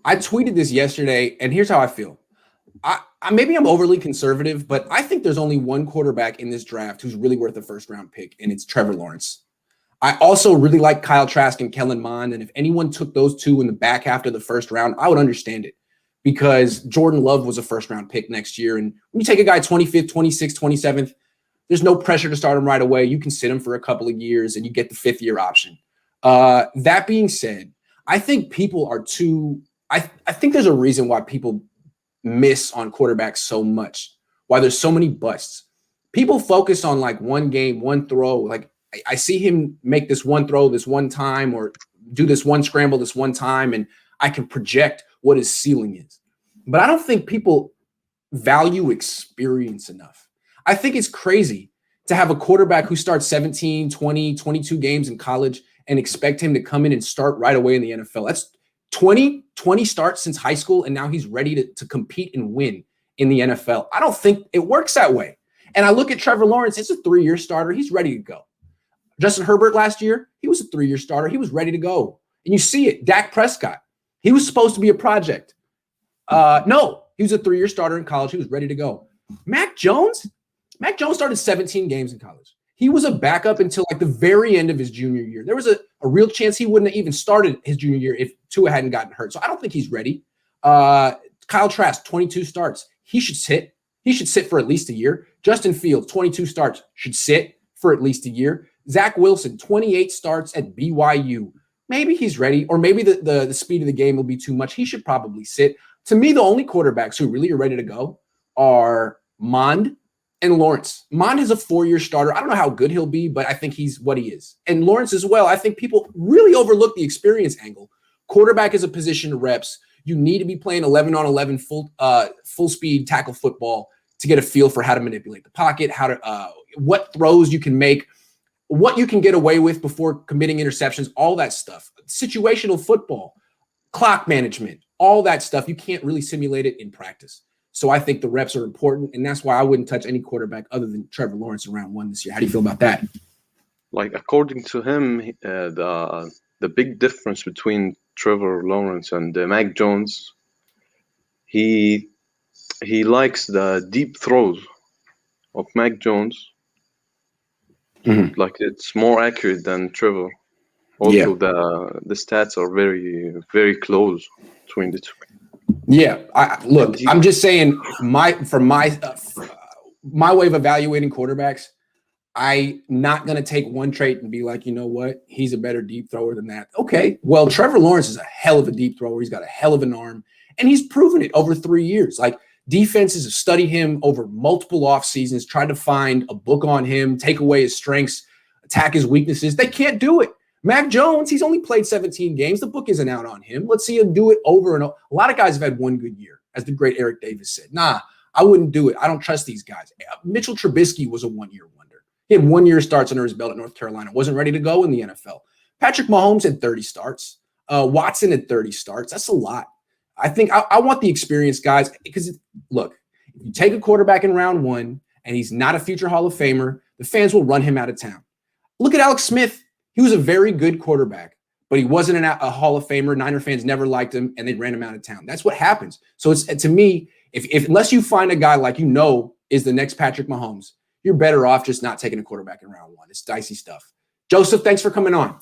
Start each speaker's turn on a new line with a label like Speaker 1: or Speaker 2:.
Speaker 1: I tweeted this yesterday, and here's how I feel. Maybe I'm overly conservative, but I think there's only one quarterback in this draft who's really worth a first round pick, and it's Trevor Lawrence. I also really like Kyle Trask and Kellen Mond, and if anyone took those two in the back half of the first round, I would understand it because Jordan Love was a first round pick next year. And when you take a guy 25th, 26th, 27th, there's no pressure to start him right away. You can sit him for a couple of years and you get the fifth year option. That being said, I think people are too – I think there's a reason why people miss on quarterbacks so much, why there's so many busts. People focus on like one game, one throw. Like I see him make this one throw this one time or do this one scramble this one time, and I can project what his ceiling is. But I don't think people value experience enough. I think it's crazy to have a quarterback who starts 17, 20, 22 games in college and expect him to come in and start right away in the NFL. That's 20 starts since high school, and now he's ready to compete and win in the NFL. I don't think it works that way. And I look at Trevor Lawrence, it's a 3-year starter. He's ready to go. Justin Herbert last year, he was a 3-year starter. He was ready to go. And you see it. Dak Prescott, he was supposed to be a project. No, he was a 3-year starter in college. He was ready to go. Mac Jones started 17 games in college. He was a backup until like the very end of his junior year. There was a real chance he wouldn't have even started his junior year if Tua hadn't gotten hurt. So I don't think he's ready. Kyle Trask, 22 starts. He should sit. He should sit for at least a year. Justin Fields, 22 starts, should sit for at least a year. Zach Wilson, 28 starts at BYU. Maybe he's ready, or maybe the speed of the game will be too much. He should probably sit. To me, the only quarterbacks who really are ready to go are Mond and Lawrence. Mond is a 4-year starter. I don't know how good he'll be, but I think he's what he is. And Lawrence as well. I think people really overlook the experience angle. Quarterback is a position of reps. You need to be playing 11-on-11 full speed tackle football to get a feel for how to manipulate the pocket, how to what throws you can make, what you can get away with before committing interceptions, all that stuff. Situational football, clock management, all that stuff. You can't really simulate it in practice. So I think the reps are important, and that's why I wouldn't touch any quarterback other than Trevor Lawrence in round 1 this year. How do you feel about that?
Speaker 2: Like, according to him, the big difference between Trevor Lawrence and Mac Jones, he likes the deep throws of Mac Jones. Mm-hmm. Like, it's more accurate than Trevor. Also, the stats are very, very close between the two.
Speaker 1: Yeah, I'm just saying my way of evaluating quarterbacks, I'm not going to take one trait and be like, you know what, he's a better deep thrower than that. Okay, well, Trevor Lawrence is a hell of a deep thrower. He's got a hell of an arm, and he's proven it over 3 years. Like, defenses have studied him over multiple off seasons, tried to find a book on him, take away his strengths, attack his weaknesses. They can't do it. Mac Jones, he's only played 17 games. The book isn't out on him. Let's see him do it over and over. A lot of guys have had one good year, as the great Eric Davis said. Nah, I wouldn't do it. I don't trust these guys. Mitchell Trubisky was a 1-year wonder. He had 1 year starts under his belt at North Carolina. Wasn't ready to go in the NFL. Patrick Mahomes had 30 starts. Watson had 30 starts. That's a lot. I think I want the experienced guys because, look, if you take a quarterback in round 1 and he's not a future Hall of Famer, the fans will run him out of town. Look at Alex Smith. He was a very good quarterback, but he wasn't a Hall of Famer. Niner fans never liked him, and they ran him out of town. That's what happens. So it's, to me, if unless you find a guy like is the next Patrick Mahomes, you're better off just not taking a quarterback in round 1. It's dicey stuff. Joseph, thanks for coming on.